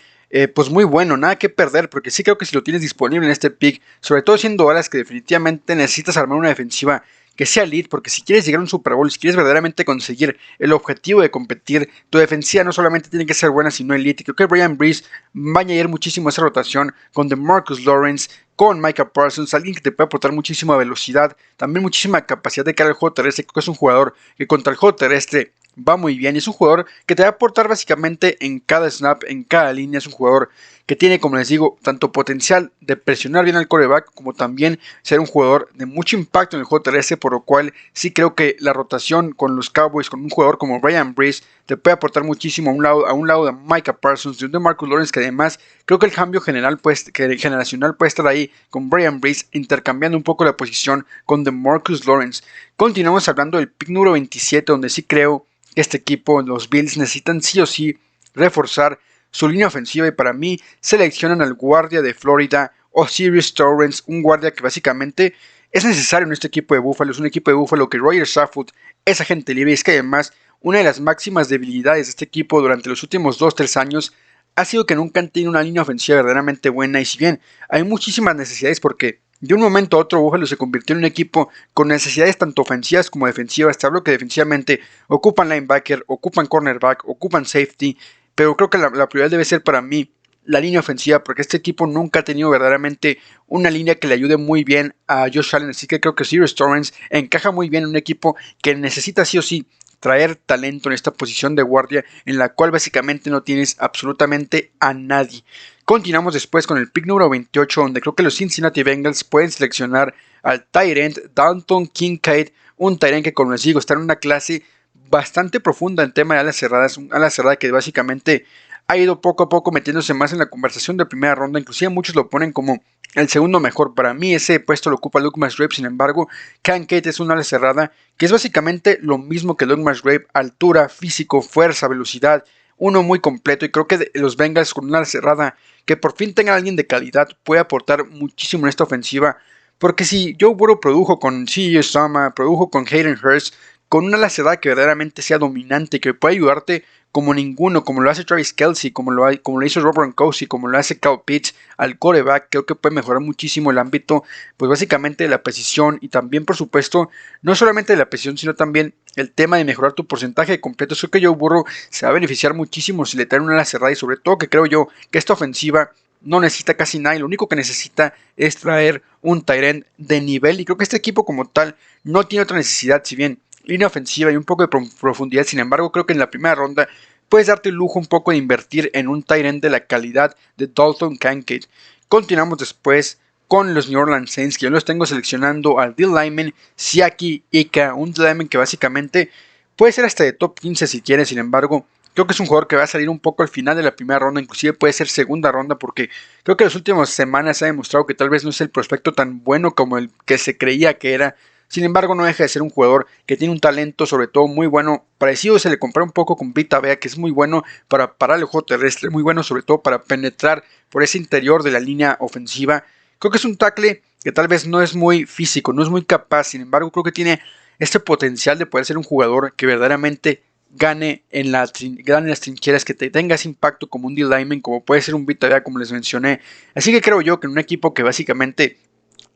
pues muy bueno, nada que perder, porque sí creo que si lo tienes disponible en este pick, sobre todo siendo Dallas que definitivamente necesitas armar una defensiva que sea elite, porque si quieres llegar a un Super Bowl, si quieres verdaderamente conseguir el objetivo de competir, tu defensiva no solamente tiene que ser buena, sino elite. Y creo que Brian Breeze va a añadir muchísimo a esa rotación con DeMarcus Lawrence, con Micah Parsons, alguien que te puede aportar muchísima velocidad, también muchísima capacidad de cara al juego terrestre. Creo que es un jugador que contra el juego terrestre va muy bien y es un jugador que te va a aportar básicamente en cada snap, en cada línea. Es un jugador que tiene, como les digo, tanto potencial de presionar bien al quarterback como también ser un jugador de mucho impacto en el juego terrestre, por lo cual sí creo que la rotación con los Cowboys, con un jugador como Ryan Brees, te puede aportar muchísimo a un lado de Micah Parsons, de un DeMarcus Lawrence, que además creo que el cambio generacional puede estar ahí con Ryan Brees, intercambiando un poco la posición con DeMarcus Lawrence. Continuamos hablando del pick número 27, donde sí creo que este equipo, los Bills, necesitan sí o sí reforzar su línea ofensiva, y para mí seleccionan al guardia de Florida, O'Cyrus Torrence, un guardia que básicamente es necesario en este equipo de Buffalo. Es un equipo de Buffalo que Roger Saffold es agente libre, y es que además una de las máximas debilidades de este equipo durante los últimos 2-3 años ha sido que nunca han tenido una línea ofensiva verdaderamente buena, y si bien hay muchísimas necesidades, porque de un momento a otro Buffalo se convirtió en un equipo con necesidades tanto ofensivas como defensivas. Te hablo que defensivamente ocupan linebacker, ocupan cornerback, ocupan safety, pero creo que la prioridad debe ser para mí la línea ofensiva, porque este equipo nunca ha tenido verdaderamente una línea que le ayude muy bien a Josh Allen, así que creo que O'Cyrus Torrence encaja muy bien en un equipo que necesita sí o sí traer talento en esta posición de guardia, en la cual básicamente no tienes absolutamente a nadie. Continuamos después con el pick número 28, donde creo que los Cincinnati Bengals pueden seleccionar al tight end Dalton Kincaid, un tight end que, como les digo, está en una clase bastante profunda en tema de alas cerradas, un ala cerrada que básicamente ha ido poco a poco metiéndose más en la conversación de primera ronda. Inclusive muchos lo ponen como el segundo mejor. Para mí ese puesto lo ocupa Luke Musgrave. Sin embargo, Kincaid es una ala cerrada que es básicamente lo mismo que Luke Musgrave: altura, físico, fuerza, velocidad, uno muy completo. Y creo que los Bengals, con una ala cerrada que por fin tenga a alguien de calidad, puede aportar muchísimo en esta ofensiva. Porque si Joe Burrow produjo con C.J. Stroud, produjo con Hayden Hurst, con una ala cerrada que verdaderamente sea dominante, que pueda ayudarte como ninguno, como lo hace Travis Kelce, como lo hizo Rob Gronkowski, como lo hace Kyle Pitts al quarterback, creo que puede mejorar muchísimo el ámbito, pues básicamente de la precisión, y también por supuesto, no solamente de la precisión, sino también el tema de mejorar tu porcentaje de completos. Creo que Joe Burrow se va a beneficiar muchísimo si le traen una ala cerrada, y sobre todo que creo yo que esta ofensiva no necesita casi nada, y lo único que necesita es traer un tight end de nivel, y creo que este equipo como tal no tiene otra necesidad, si bien línea ofensiva y un poco de profundidad. Sin embargo, creo que en la primera ronda puedes darte el lujo un poco de invertir en un tight end de la calidad de Dalton Kincaid. Continuamos después con los New Orleans Saints, que yo los tengo seleccionando al D-Lineman Siaki Ika, un D-Lineman que básicamente puede ser hasta de top 15 si quieres. Sin embargo, creo que es un jugador que va a salir un poco al final de la primera ronda, inclusive puede ser segunda ronda, porque creo que en las últimas semanas se ha demostrado que tal vez no es el prospecto tan bueno como el que se creía que era. Sin embargo, no deja de ser un jugador que tiene un talento sobre todo muy bueno. Parecido se le compara un poco con Vita Vea, que es muy bueno para parar el juego terrestre, muy bueno sobre todo para penetrar por ese interior de la línea ofensiva. Creo que es un tackle que tal vez no es muy físico, no es muy capaz. Sin embargo, creo que tiene este potencial de poder ser un jugador que verdaderamente gane en las trincheras, que te tenga ese impacto como un D-Lineman, como puede ser un Vita Vea, como les mencioné. Así que creo yo que en un equipo que básicamente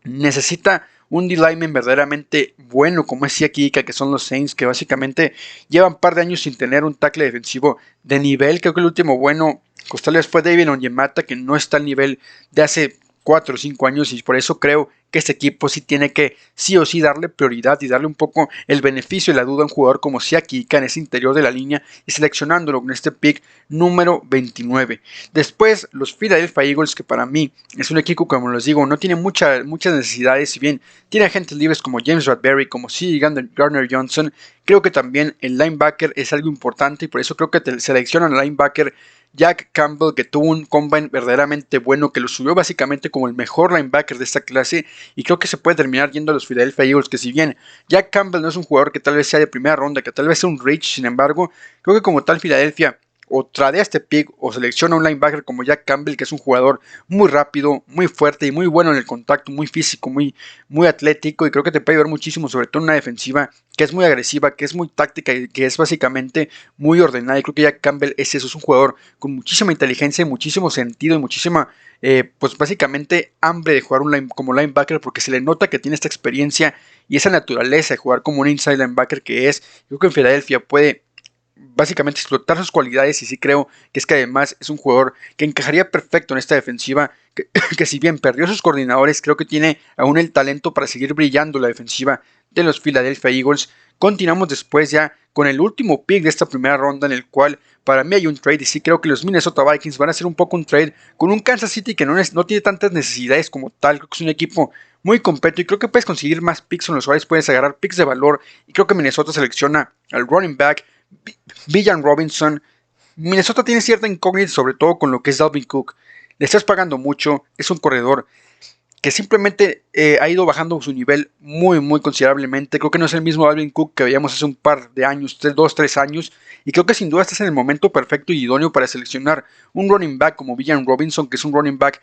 necesita un D-Lineman verdaderamente bueno como es Siaki Ika, que son los Saints, que básicamente llevan un par de años sin tener un tackle defensivo de nivel. Creo que el último bueno costales fue David Onyemata, que no está al nivel de hace 4 o 5 años, y por eso creo que este equipo sí tiene que sí o sí darle prioridad y darle un poco el beneficio de la duda a un jugador como Siaki Ika en ese interior de la línea, y seleccionándolo con este pick número 29. Después los Philadelphia Eagles, que para mí es un equipo, como les digo, no tiene muchas necesidades. Si bien tiene agentes libres como James Bradberry, como C. Gardner Johnson, creo que también el linebacker es algo importante, y por eso creo que seleccionan al linebacker Jack Campbell, que tuvo un combine verdaderamente bueno, que lo subió básicamente como el mejor linebacker de esta clase, y creo que se puede terminar yendo a los Philadelphia Eagles, que si bien Jack Campbell no es un jugador que tal vez sea de primera ronda, que tal vez sea un reach, sin embargo, creo que como tal Philadelphia o tradea este pick o selecciona un linebacker como Jack Campbell, que es un jugador muy rápido, muy fuerte y muy bueno en el contacto, muy físico, muy atlético, y creo que te puede ayudar muchísimo, sobre todo en una defensiva que es muy agresiva, que es muy táctica y que es básicamente muy ordenada. Y creo que Jack Campbell es eso, es un jugador con muchísima inteligencia, muchísimo sentido y muchísima, pues básicamente hambre de jugar como linebacker, porque se le nota que tiene esta experiencia y esa naturaleza de jugar como un inside linebacker que es. Creo que en Filadelfia puede básicamente explotar sus cualidades, y sí creo que es que además es un jugador que encajaría perfecto en esta defensiva, que, que si bien perdió sus coordinadores, creo que tiene aún el talento para seguir brillando la defensiva de los Philadelphia Eagles. Continuamos después ya con el último pick de esta primera ronda, en el cual para mí hay un trade, y sí creo que los Minnesota Vikings van a hacer un poco un trade con un Kansas City que no tiene tantas necesidades como tal. Creo que es un equipo muy completo y creo que puedes conseguir más picks en los cuales puedes agarrar picks de valor, y creo que Minnesota selecciona al running back Villan Robinson. Minnesota tiene cierta incógnita, sobre todo con lo que es Dalvin Cook. Le estás pagando mucho, es un corredor que simplemente ha ido bajando su nivel muy considerablemente. Creo que no es el mismo Dalvin Cook que veíamos hace un par de años, 2-3 años, y creo que sin duda estás en el momento perfecto y idóneo para seleccionar un running back como Villan Robinson, que es un running back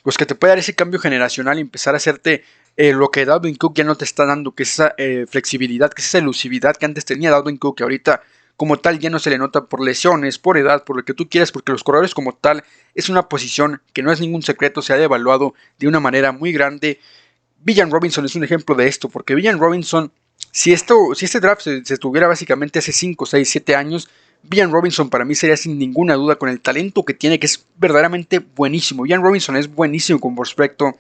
pues que te puede dar ese cambio generacional y empezar a hacerte lo que Dalvin Cook ya no te está dando, que es esa flexibilidad, que es esa elusividad que antes tenía Dalvin Cook, que ahorita como tal ya no se le nota por lesiones, por edad, por lo que tú quieras, porque los corredores como tal es una posición que no es ningún secreto, se ha devaluado de una manera muy grande. Villan Robinson es un ejemplo de esto, porque Villan Robinson, si este draft se tuviera básicamente hace 5, 6, 7 años, Villan Robinson para mí sería sin ninguna duda, con el talento que tiene, que es verdaderamente buenísimo. Villan Robinson es buenísimo con prospecto.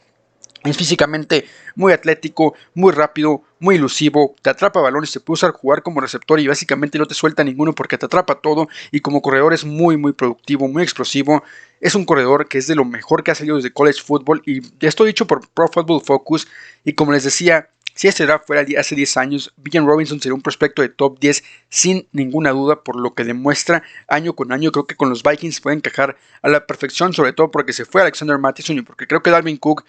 Es físicamente muy atlético, muy rápido, muy elusivo, te atrapa balones, se puede usar jugar como receptor y básicamente no te suelta ninguno porque te atrapa todo, y como corredor es muy productivo, muy explosivo. Es un corredor que es de lo mejor que ha salido desde college football, y esto dicho por Pro Football Focus. Y como les decía, si este draft fuera hace 10 años, Villan Robinson sería un prospecto de top 10 sin ninguna duda, por lo que demuestra año con año. Creo que con los Vikings puede encajar a la perfección, sobre todo porque se fue Alexander Mattison y porque creo que Dalvin Cook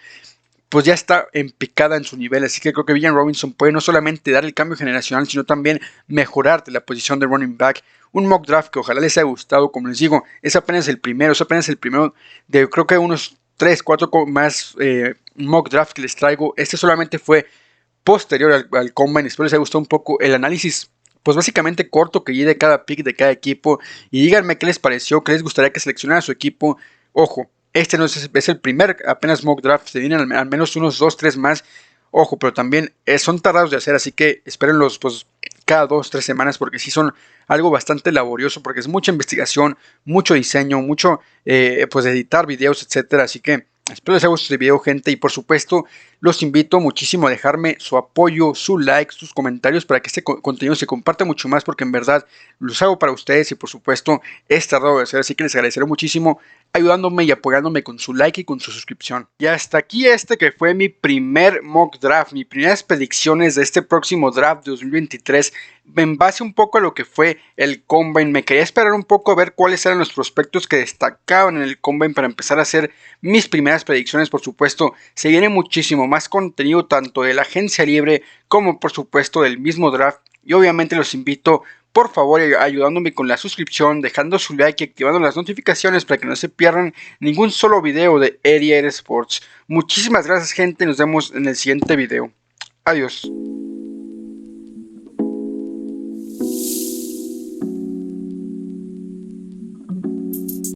pues ya está en picada en su nivel, así que creo que Villan Robinson puede no solamente dar el cambio generacional, sino también mejorarte la posición de running back. Un mock draft que ojalá les haya gustado, como les digo, es apenas el primero de creo que unos 3, 4 más mock draft que les traigo. Este solamente fue posterior al Combine, espero les haya gustado un poco el análisis pues básicamente corto que lleve de cada pick de cada equipo, y díganme qué les pareció, qué les gustaría que seleccionara su equipo. Ojo, este no es el primer apenas mock draft, se vienen al menos unos 2-3 más, ojo, pero también son tardados de hacer, así que espérenlos pues cada 2-3 semanas, porque sí son algo bastante laborioso, porque es mucha investigación, mucho diseño, mucho pues editar videos, etcétera, así que espero les haya gustado este video, gente, y por supuesto los invito muchísimo a dejarme su apoyo, su like, sus comentarios para que este contenido se comparta mucho más, porque en verdad los hago para ustedes y por supuesto es tardado de hacer, así que les agradeceré muchísimo ayudándome y apoyándome con su like y con su suscripción. Y hasta aquí este que fue mi primer mock draft, mis primeras predicciones de este próximo draft de 2023, en base un poco a lo que fue el Combine. Me quería esperar un poco a ver cuáles eran los prospectos que destacaban en el Combine para empezar a hacer mis primeras predicciones. Por supuesto, se viene muchísimo más contenido tanto de la agencia libre como por supuesto del mismo draft, y obviamente los invito por favor ayudándome con la suscripción, dejando su like y activando las notificaciones para que no se pierdan ningún solo video de Eddie Air Sports. Muchísimas gracias, gente, nos vemos en el siguiente video. Adiós.